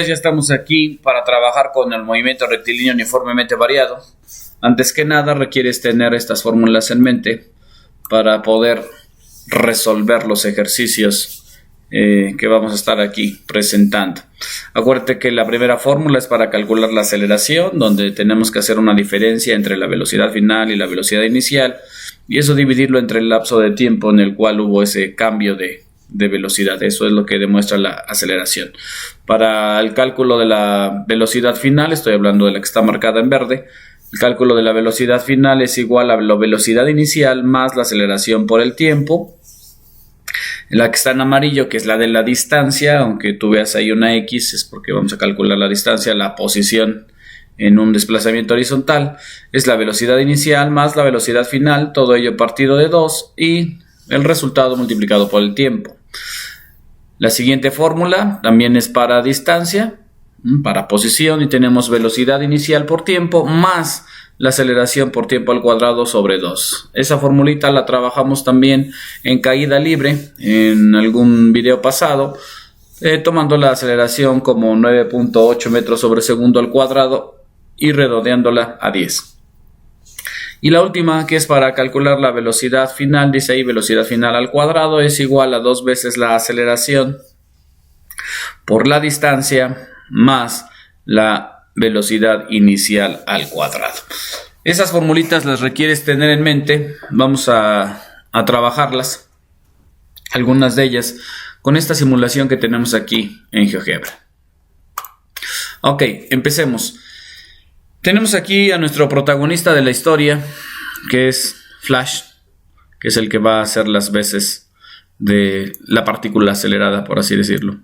Ya estamos aquí para trabajar con el movimiento rectilíneo uniformemente variado. Antes que nada requieres tener estas fórmulas en mente para poder resolver los ejercicios que vamos a estar aquí presentando. Acuérdate que la primera fórmula es para calcular la aceleración, donde tenemos que hacer una diferencia entre la velocidad final y la velocidad inicial, y eso dividirlo entre el lapso de tiempo en el cual hubo ese cambio de velocidad. Eso es lo que demuestra la aceleración. Para el cálculo de la velocidad final, estoy hablando de la que está marcada en verde, el cálculo de la velocidad final es igual a la velocidad inicial más la aceleración por el tiempo. La que está en amarillo, que es la de la distancia, aunque tú veas ahí una X, es porque vamos a calcular la distancia, la posición en un desplazamiento horizontal, es la velocidad inicial más la velocidad final, todo ello partido de 2 y el resultado multiplicado por el tiempo. La siguiente fórmula también es para distancia, para posición, y tenemos velocidad inicial por tiempo más la aceleración por tiempo al cuadrado sobre 2. Esa formulita la trabajamos también en caída libre en algún video pasado, tomando la aceleración como 9.8 metros sobre segundo al cuadrado y redondeándola a 10. Y la última, que es para calcular la velocidad final, dice ahí velocidad final al cuadrado es igual a 2 veces la aceleración por la distancia más la velocidad inicial al cuadrado. Esas formulitas las requieres tener en mente. Vamos a trabajarlas, algunas de ellas, con esta simulación que tenemos aquí en GeoGebra. Ok, empecemos. Tenemos aquí a nuestro protagonista de la historia, que es Flash, que es el que va a hacer las veces de la partícula acelerada, por así decirlo.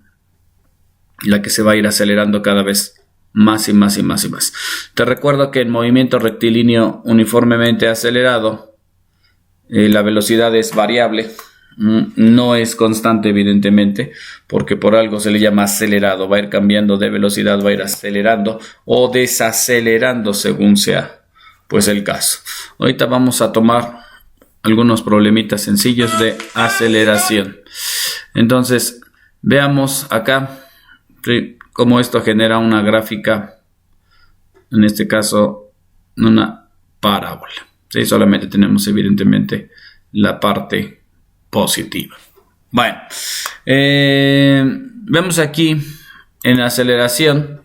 La que se va a ir acelerando cada vez más y más y más y más. Te recuerdo que en movimiento rectilíneo uniformemente acelerado, la velocidad es variable. No es constante, evidentemente, porque por algo se le llama acelerado. Va a ir cambiando de velocidad, va a ir acelerando o desacelerando según sea pues el caso. Ahorita vamos a tomar algunos problemitas sencillos de aceleración. Entonces veamos acá cómo esto genera una gráfica, en este caso una parábola. ¿Sí? Solamente tenemos evidentemente la parte positiva. Bueno, vemos aquí en la aceleración,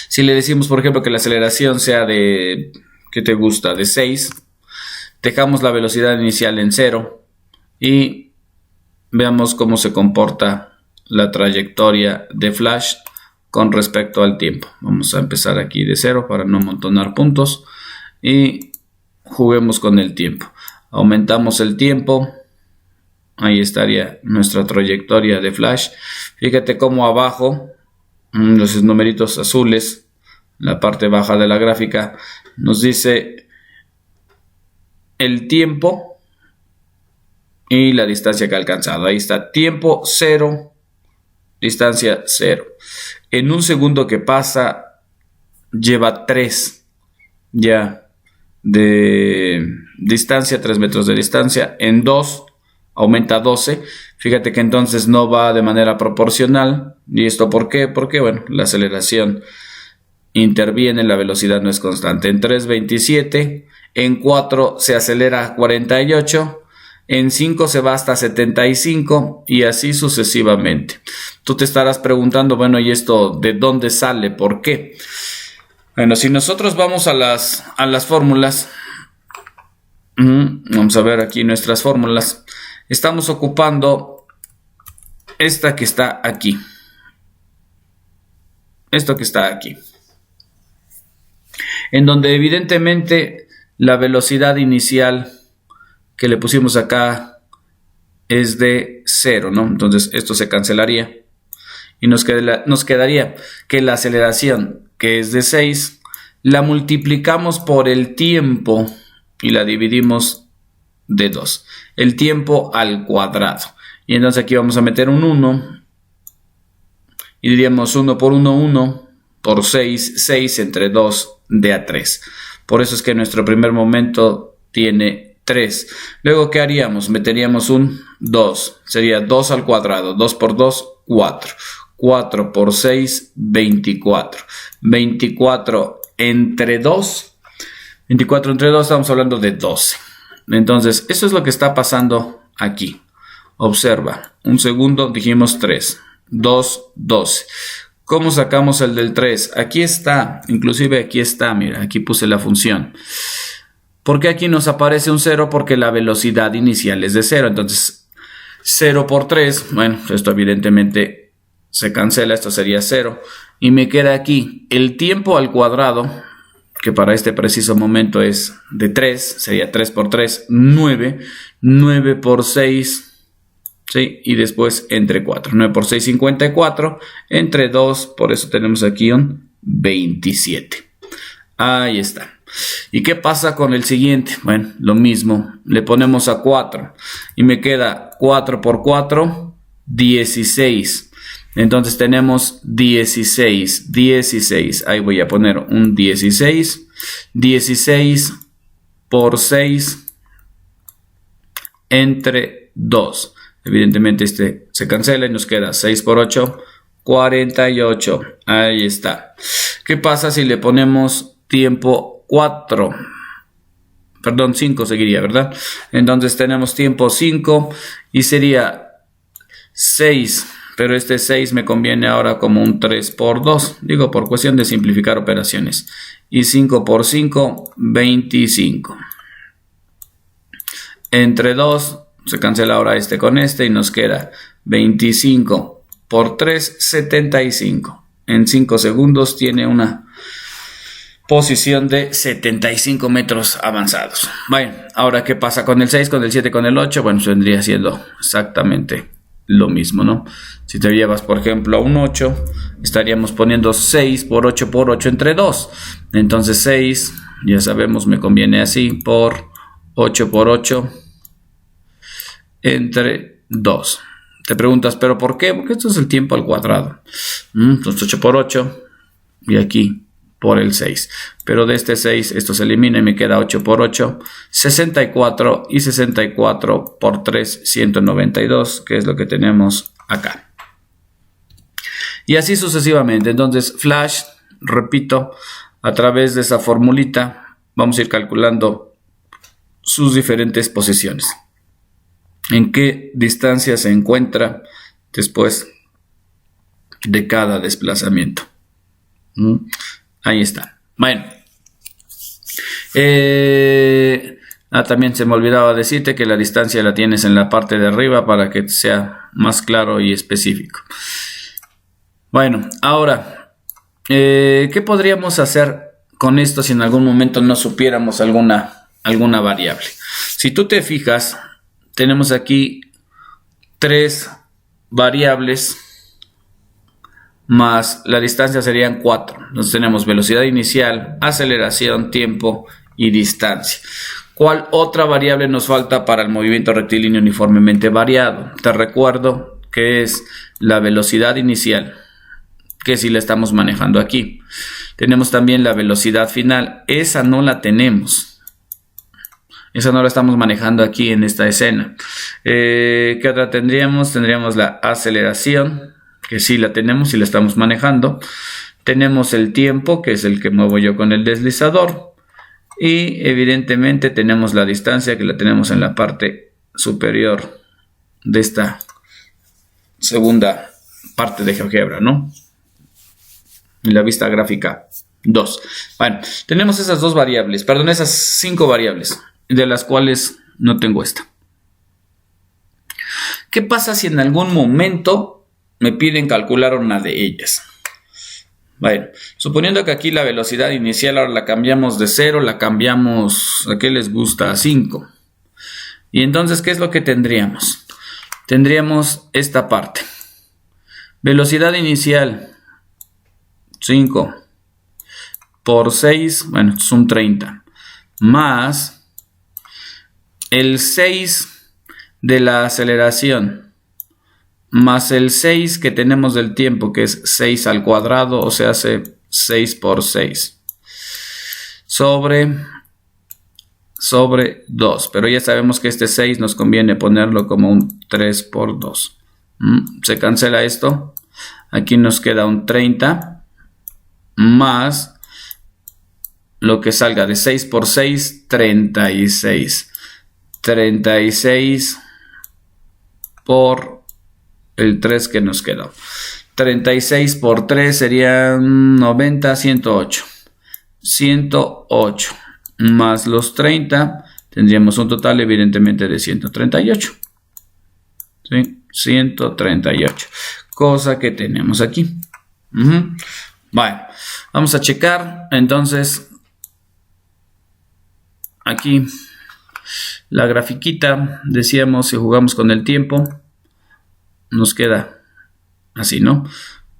si le decimos por ejemplo que la aceleración sea de, ¿qué te gusta? De 6, dejamos la velocidad inicial en 0 y veamos cómo se comporta la trayectoria de Flash con respecto al tiempo. Vamos a empezar aquí de 0 para no amontonar puntos y juguemos con el tiempo. Aumentamos el tiempo, ahí estaría nuestra trayectoria de Flash. Fíjate cómo abajo, los numeritos azules, la parte baja de la gráfica, nos dice el tiempo y la distancia que ha alcanzado. Ahí está, tiempo 0, distancia 0. En un segundo que pasa, lleva 3 ya de distancia, 3 metros de distancia. En 2 aumenta a 12. Fíjate que entonces no va de manera proporcional. ¿Y esto por qué? Porque bueno, la aceleración interviene, la velocidad no es constante. En 3, 27. En 4 se acelera a 48. En 5 se va hasta 75 y así sucesivamente. Tú te estarás preguntando, bueno, ¿y esto de dónde sale? ¿Por qué? Bueno, si nosotros vamos a las fórmulas, vamos a ver aquí nuestras fórmulas. Estamos ocupando esta que está aquí. Esto que está aquí. En donde evidentemente la velocidad inicial que le pusimos acá es de 0, ¿no? Entonces esto se cancelaría. Y nos quedaría que la aceleración, que es de 6, la multiplicamos por el tiempo y la dividimos de 2. El tiempo al cuadrado. Y entonces aquí vamos a meter un 1. Y diríamos 1 por 1, 1. Por 6, 6 entre 2 de a 3. Por eso es que nuestro primer momento tiene 3. Luego, ¿qué haríamos? Meteríamos un 2. Sería 2 al cuadrado. 2 por 2, 4. 4 por 6, 24. 24 entre 2. 24 entre 2 estamos hablando de 12. Entonces, eso es lo que está pasando aquí. Observa, un segundo, dijimos 3, 2, 12. ¿Cómo sacamos el del 3? Aquí está, inclusive aquí está, mira, aquí puse la función. ¿Por qué aquí nos aparece un 0? Porque la velocidad inicial es de 0. Entonces, 0 por 3, bueno, esto evidentemente se cancela, esto sería 0. Y me queda aquí el tiempo al cuadrado, que para este preciso momento es de 3, sería 3 por 3, 9, 9 por 6, ¿sí? Y después entre 4, 9 por 6, 54, entre 2, por eso tenemos aquí un 27. Ahí está. ¿Y qué pasa con el siguiente? Bueno, lo mismo, le ponemos a 4 y me queda 4 por 4, 16. Entonces tenemos 16, 16, ahí voy a poner un 16, 16 por 6 entre 2. Evidentemente este se cancela y nos queda 6 por 8, 48. Ahí está. ¿Qué pasa si le ponemos tiempo 4? Perdón, 5 seguiría, ¿verdad? Entonces tenemos tiempo 5 y sería 6. Pero este 6 me conviene ahora como un 3 por 2. Digo, por cuestión de simplificar operaciones. Y 5 por 5, 25. Entre 2, se cancela ahora este con este y nos queda 25 por 3, 75. En 5 segundos tiene una posición de 75 metros avanzados. Bueno, ahora ¿qué pasa con el 6, con el 7, con el 8? Bueno, vendría siendo exactamente lo mismo, ¿no? Si te llevas, por ejemplo, a un 8, estaríamos poniendo 6 por 8 por 8 entre 2. Entonces 6, ya sabemos, me conviene así, por 8 por 8 entre 2. Te preguntas, ¿pero por qué? Porque esto es el tiempo al cuadrado. Entonces 8 por 8 y aquí por el 6. Pero de este 6 esto se elimina y me queda 8 por 8, 64 y 64 por 3, 192, que es lo que tenemos acá. Y así sucesivamente. Entonces, Flash, repito, a través de esa formulita vamos a ir calculando sus diferentes posiciones. En qué distancia se encuentra después de cada desplazamiento. Ahí está. Bueno. También se me olvidaba decirte que la distancia la tienes en la parte de arriba para que sea más claro y específico. Bueno, ahora, ¿qué podríamos hacer con esto si en algún momento no supiéramos alguna variable? Si tú te fijas, tenemos aquí 3 variables más la distancia serían 4. Entonces tenemos velocidad inicial, aceleración, tiempo y distancia. ¿Cuál otra variable nos falta para el movimiento rectilíneo uniformemente variado? Te recuerdo que es la velocidad inicial, que sí la estamos manejando aquí. Tenemos también la velocidad final, esa no la tenemos. Esa no la estamos manejando aquí en esta escena. ¿Qué otra tendríamos? Tendríamos la aceleración, que sí la tenemos y la estamos manejando. Tenemos el tiempo, que es el que muevo yo con el deslizador. Y evidentemente tenemos la distancia, que la tenemos en la parte superior de esta segunda parte de GeoGebra, ¿no? En la vista gráfica 2. Bueno, tenemos esas 2 variables, perdón, esas 5 variables, de las cuales no tengo esta. ¿Qué pasa si en algún momento me piden calcular una de ellas? Bueno, suponiendo que aquí la velocidad inicial ahora la cambiamos de 0, la cambiamos, ¿a qué les gusta? A 5. Y entonces, ¿qué es lo que tendríamos? Tendríamos esta parte. Velocidad inicial, 5 por 6, bueno, son 30, más el 6 de la aceleración, más el 6 que tenemos del tiempo, que es 6 al cuadrado, o sea, hace 6 por 6, sobre 2. Pero ya sabemos que este 6 nos conviene ponerlo como un 3 por 2. Se cancela esto Aquí nos queda un 30 más lo que salga de 6 por 6, 36. 36 por el 3 que nos quedó. 36 por 3 serían 90, 108. 108 más los 30, tendríamos un total evidentemente de 138. ¿Sí? 138. Cosa que tenemos aquí. Bueno, vamos a checar. Entonces, aquí la grafiquita, decíamos, si jugamos con el tiempo, nos queda así, ¿no?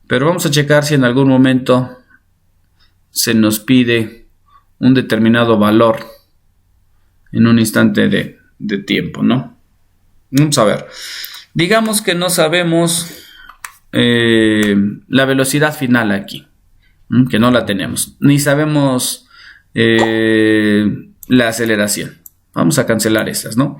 Pero vamos a checar si en algún momento se nos pide un determinado valor en un instante de tiempo, ¿no? Vamos a ver. Digamos que no sabemos la velocidad final aquí, que no la tenemos, ni sabemos la aceleración. Vamos a cancelar estas, ¿no?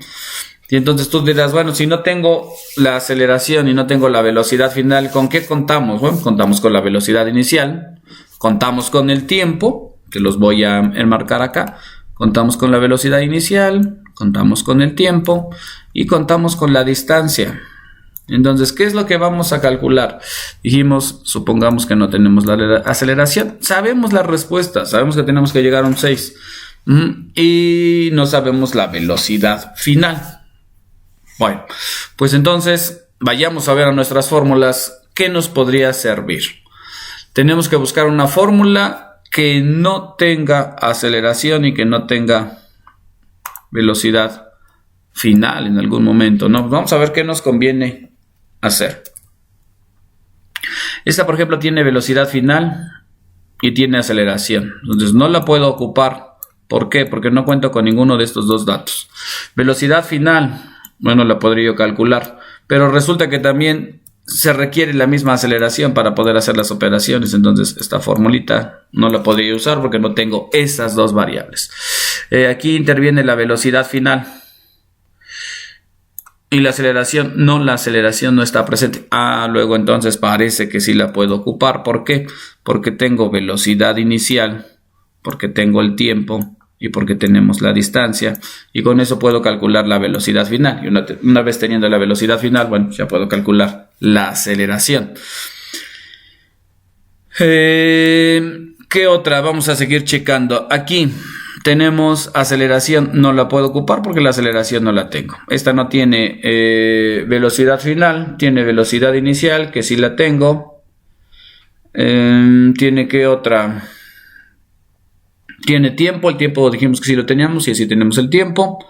Y entonces tú dirás, bueno, si no tengo la aceleración y no tengo la velocidad final, ¿con qué contamos? Bueno, contamos con la velocidad inicial, contamos con el tiempo, que los voy a enmarcar acá, contamos con la velocidad inicial, contamos con el tiempo y contamos con la distancia. Entonces, ¿qué es lo que vamos a calcular? Dijimos, supongamos que no tenemos la aceleración, sabemos la respuesta, sabemos que tenemos que llegar a un 6 y no sabemos la velocidad final. Bueno, pues entonces vayamos a ver a nuestras fórmulas. ¿Qué nos podría servir? Tenemos que buscar una fórmula que no tenga aceleración y que no tenga velocidad final en algún momento, ¿no? Vamos a ver qué nos conviene hacer. Esta, por ejemplo, tiene velocidad final y tiene aceleración. Entonces no la puedo ocupar. ¿Por qué? Porque no cuento con ninguno de estos dos datos. Velocidad final, bueno, la podría yo calcular, pero resulta que también se requiere la misma aceleración para poder hacer las operaciones. Entonces esta formulita no la podría usar porque no tengo esas dos variables. Aquí interviene la velocidad final y la aceleración. No, la aceleración no está presente. Luego entonces parece que sí la puedo ocupar. ¿Por qué? Porque tengo velocidad inicial, porque tengo el tiempo y porque tenemos la distancia, y con eso puedo calcular la velocidad final. Y una vez teniendo la velocidad final, bueno, ya puedo calcular la aceleración. ¿Qué otra? Vamos a seguir checando. Aquí tenemos aceleración, no la puedo ocupar porque la aceleración no la tengo. Esta no tiene velocidad final, tiene velocidad inicial, que sí la tengo. Tiene ¿qué otra? Tiene tiempo, el tiempo dijimos que sí lo teníamos y así tenemos el tiempo.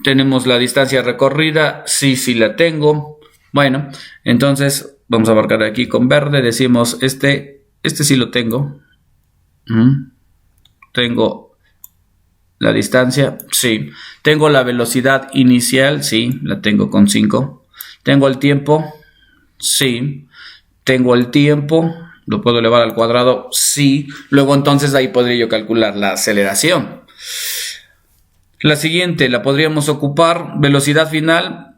Tenemos la distancia recorrida, sí la tengo. Bueno, entonces vamos a marcar aquí con verde, decimos este sí lo tengo. Tengo la distancia, sí. Tengo la velocidad inicial, sí, la tengo con 5. Tengo el tiempo, sí. Tengo el tiempo, lo puedo elevar al cuadrado, sí. Luego entonces ahí podría yo calcular la aceleración. La siguiente la podríamos ocupar, velocidad final.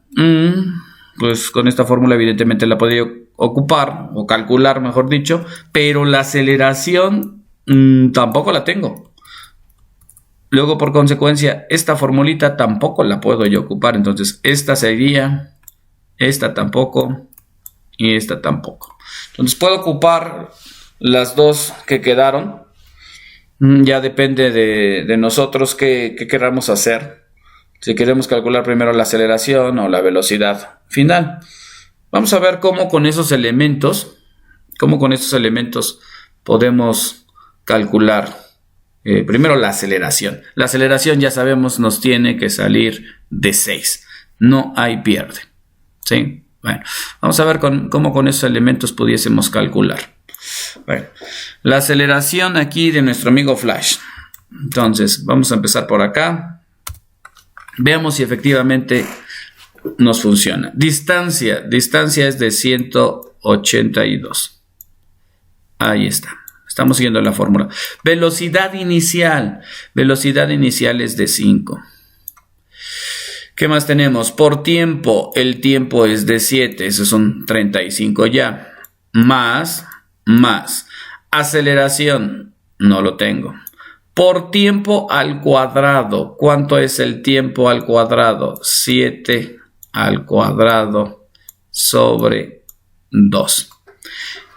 Pues con esta fórmula evidentemente la podría ocupar o calcular, mejor dicho. Pero la aceleración tampoco la tengo. Luego por consecuencia esta formulita tampoco la puedo yo ocupar. Entonces esta sería, esta tampoco y esta tampoco. Entonces puedo ocupar las dos que quedaron. Ya depende de nosotros qué queramos hacer. Si queremos calcular primero la aceleración o la velocidad final. Vamos a ver cómo con esos elementos podemos calcular primero la aceleración. La aceleración ya sabemos nos tiene que salir de 6. No hay pierde. ¿Sí? Bueno, vamos a ver cómo con esos elementos pudiésemos calcular. Bueno, la aceleración aquí de nuestro amigo Flash. Entonces, vamos a empezar por acá. Veamos si efectivamente nos funciona. Distancia es de 182. Ahí está. Estamos siguiendo la fórmula. Velocidad inicial es de 5. ¿Qué más tenemos? Por tiempo, el tiempo es de 7, esos son 35 ya. Más. Aceleración, no lo tengo. Por tiempo al cuadrado, ¿cuánto es el tiempo al cuadrado? 7 al cuadrado sobre 2.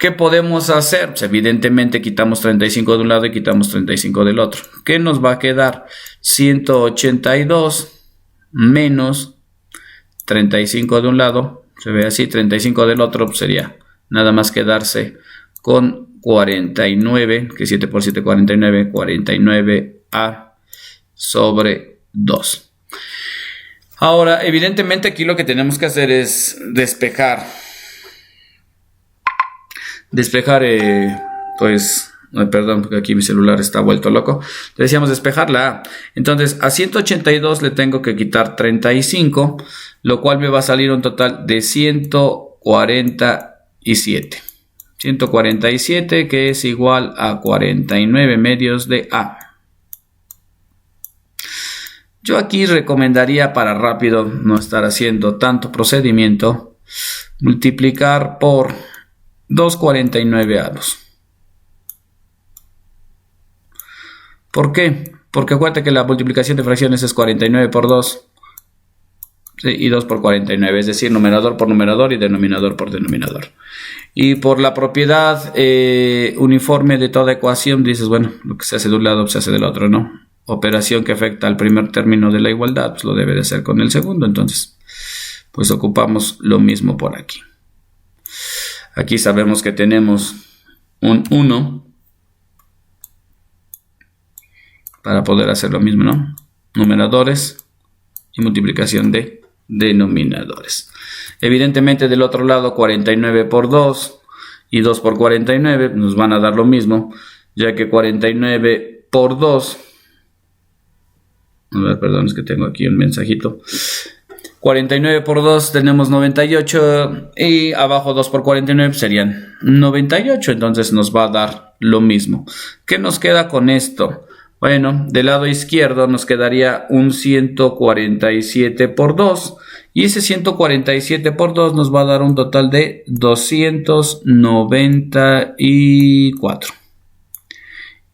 ¿Qué podemos hacer? Pues evidentemente quitamos 35 de un lado y quitamos 35 del otro. ¿Qué nos va a quedar? 182 menos 35 de un lado, se ve así, 35 del otro, pues sería nada más quedarse con 49, que 7 por 7, 49, 49a sobre 2. Ahora, evidentemente aquí lo que tenemos que hacer es despejar, perdón, porque aquí mi celular está vuelto loco. Decíamos despejar la A. Entonces, a 182 le tengo que quitar 35, lo cual me va a salir un total de 147. 147, que es igual a 49 medios de A. Yo aquí recomendaría, para rápido no estar haciendo tanto procedimiento, multiplicar por 249 avos. ¿Por qué? Porque acuérdate que la multiplicación de fracciones es 49 por 2, ¿sí? Y 2 por 49, es decir, numerador por numerador y denominador por denominador. Y por la propiedad uniforme de toda ecuación, dices, bueno, lo que se hace de un lado se hace del otro, ¿no? Operación que afecta al primer término de la igualdad, pues lo debe de hacer con el segundo. Entonces, pues ocupamos lo mismo por aquí. Aquí sabemos que tenemos un 1 para poder hacer lo mismo, ¿no? Numeradores y multiplicación de denominadores. Evidentemente del otro lado 49 por 2 y 2 por 49 nos van a dar lo mismo, ya que 49 por 2, a ver, perdón, es que tengo aquí un mensajito. 49 por 2 tenemos 98 y abajo 2 por 49 serían 98, entonces nos va a dar lo mismo. ¿Qué nos queda con esto? Bueno, del lado izquierdo nos quedaría un 147 por 2 y ese 147 por 2 nos va a dar un total de 294.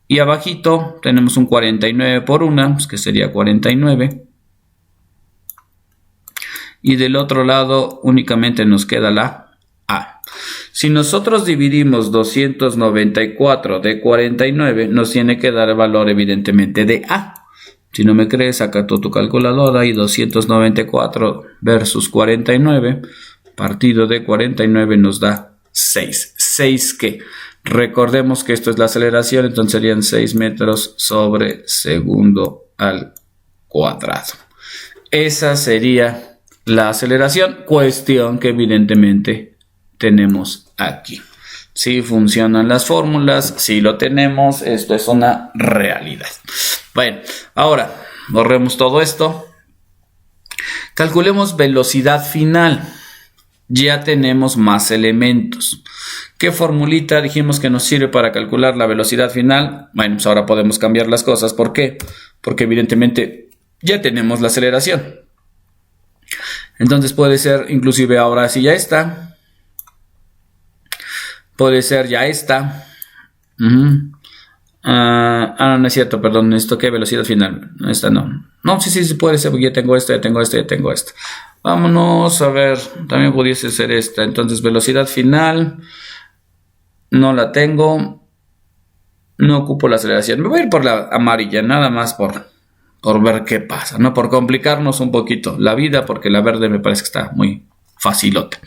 Y abajito tenemos un 49 por 1, pues que sería 49. Y del otro lado únicamente nos queda la A. Si nosotros dividimos 294 de 49, nos tiene que dar el valor evidentemente de A. Si no me crees, saca tu calculadora y 294 versus 49, partido de 49 nos da 6. ¿6 qué? Recordemos que esto es la aceleración, entonces serían 6 metros sobre segundo al cuadrado. Esa sería la aceleración, cuestión que evidentemente tenemos aquí. Si funcionan las fórmulas, si lo tenemos, esto es una realidad. Bueno, ahora borremos todo esto. Calculemos velocidad final. Ya tenemos más elementos. ¿Qué formulita dijimos que nos sirve para calcular la velocidad final? Bueno, pues ahora podemos cambiar las cosas. ¿Por qué? Porque evidentemente ya tenemos la aceleración. Entonces puede ser inclusive ahora sí ya está. Puede ser ya esta. No es cierto, perdón. ¿Esto qué? Velocidad final. Esta no. No, sí puede ser, porque ya tengo esto, ya tengo esto, ya tengo esto. Vámonos a ver. También pudiese ser esta. Entonces, velocidad final. No la tengo. No ocupo la aceleración. Me voy a ir por la amarilla, nada más por ver qué pasa, ¿no? Por complicarnos un poquito la vida, porque la verde me parece que está muy facilota.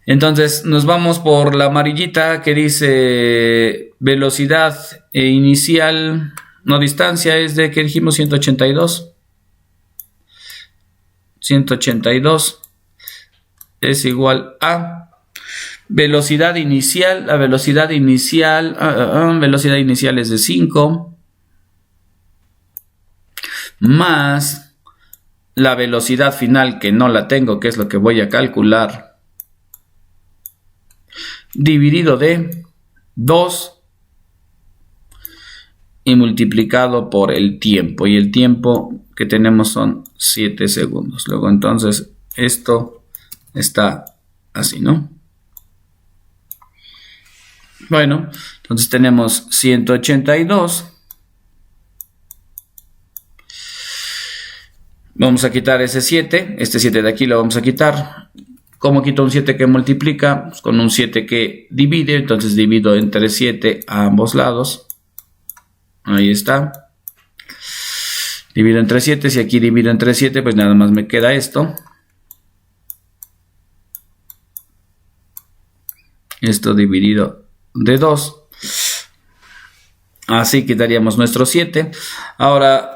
Entonces nos vamos por la amarillita que dice velocidad inicial, no distancia, es de que dijimos 182. 182 es igual a velocidad inicial. La velocidad inicial es de 5 más la velocidad final, que no la tengo, que es lo que voy a calcular, dividido de 2 y multiplicado por el tiempo. Y el tiempo que tenemos son 7 segundos. Luego entonces esto está así, ¿no? Bueno, entonces tenemos 182. Vamos a quitar ese 7. Este 7 de aquí lo vamos a quitar. ¿Cómo quito un 7 que multiplica? Pues con un 7 que divide. Entonces divido entre 7 a ambos lados. Ahí está. Divido entre 7. Si aquí divido entre 7, pues nada más me queda esto. Esto dividido de 2. Así quitaríamos nuestro 7. Ahora,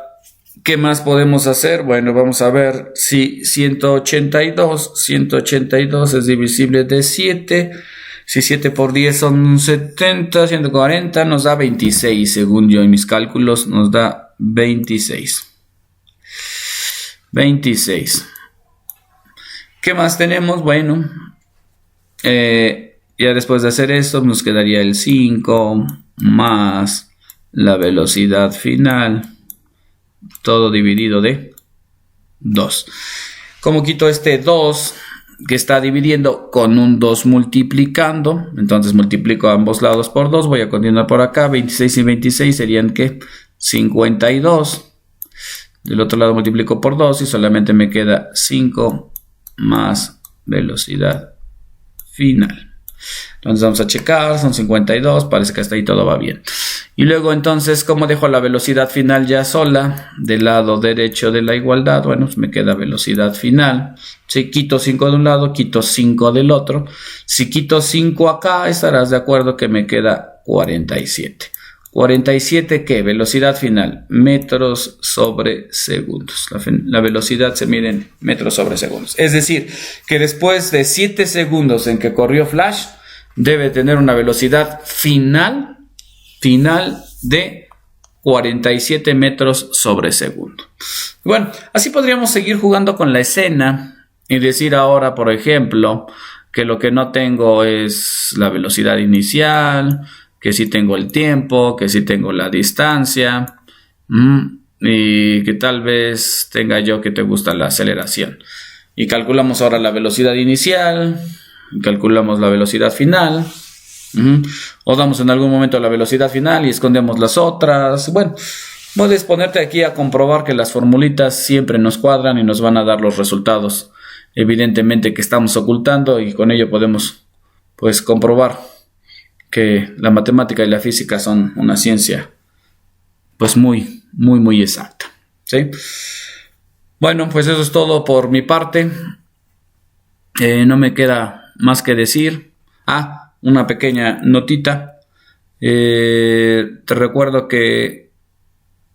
¿qué más podemos hacer? Bueno, vamos a ver si 182 es divisible de 7. Si 7 por 10 son 70, 140 nos da 26. Según yo y mis cálculos nos da 26. 26. ¿Qué más tenemos? Bueno, ya después de hacer esto nos quedaría el 5 más la velocidad final, todo dividido de 2. ¿Cómo quito este 2 que está dividiendo? Con un 2 multiplicando. Entonces multiplico a ambos lados por 2. Voy a continuar por acá. 26 y 26 serían ¿qué? 52. Del otro lado multiplico por 2 y solamente me queda 5 más velocidad final. Entonces vamos a checar, son 52, parece que hasta ahí todo va bien. Y luego entonces, ¿cómo dejo la velocidad final ya sola? Del lado derecho de la igualdad, bueno, pues me queda velocidad final. Si quito 5 de un lado, quito 5 del otro. Si quito 5 acá, estarás de acuerdo que me queda 47. 47, ¿qué? Velocidad final, metros sobre segundos. La velocidad se mide en metros sobre segundos. Es decir, que después de 7 segundos en que corrió Flash, debe tener una velocidad final de 47 metros sobre segundo. Bueno, así podríamos seguir jugando con la escena y decir ahora, por ejemplo, que lo que no tengo es la velocidad inicial, que sí tengo el tiempo, que sí tengo la distancia, y que tal vez tenga yo que te gusta la aceleración. Y calculamos ahora la velocidad inicial, calculamos la velocidad final, o damos en algún momento la velocidad final y escondemos las otras. Bueno, puedes ponerte aquí a comprobar que las formulitas siempre nos cuadran y nos van a dar los resultados evidentemente que estamos ocultando, y con ello podemos pues comprobar que la matemática y la física son una ciencia pues muy exacta, ¿sí? Bueno, pues eso es todo por mi parte. No me queda más que decir. Una pequeña notita. Te recuerdo que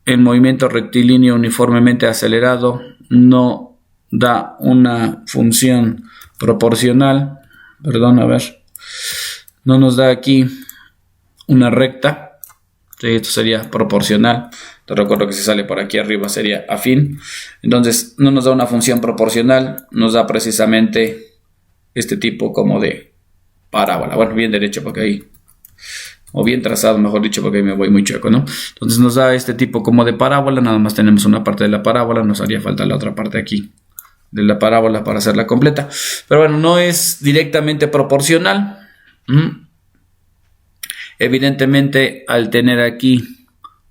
el movimiento rectilíneo uniformemente acelerado no da una función proporcional. Perdón, a ver. No nos da aquí una recta. Sí, esto sería proporcional. Te recuerdo que si sale por aquí arriba sería afín. Entonces no nos da una función proporcional. Nos da precisamente este tipo como de parábola. Bueno, bien derecho porque ahí, o bien trazado, mejor dicho, porque ahí me voy muy chueco, ¿no? Entonces nos da este tipo como de parábola. Nada más tenemos una parte de la parábola. Nos haría falta la otra parte aquí de la parábola para hacerla completa. Pero bueno, no es directamente proporcional. Evidentemente, al tener aquí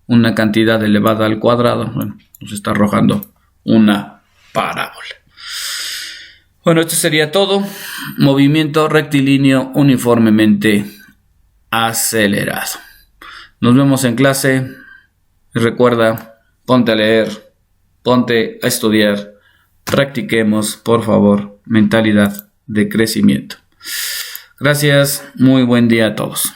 una cantidad elevada al cuadrado, bueno, nos está arrojando una parábola. Bueno, esto sería todo. Movimiento rectilíneo uniformemente acelerado. Nos vemos en clase. Y recuerda, ponte a leer, ponte a estudiar. Practiquemos, por favor, mentalidad de crecimiento. Gracias, muy buen día a todos.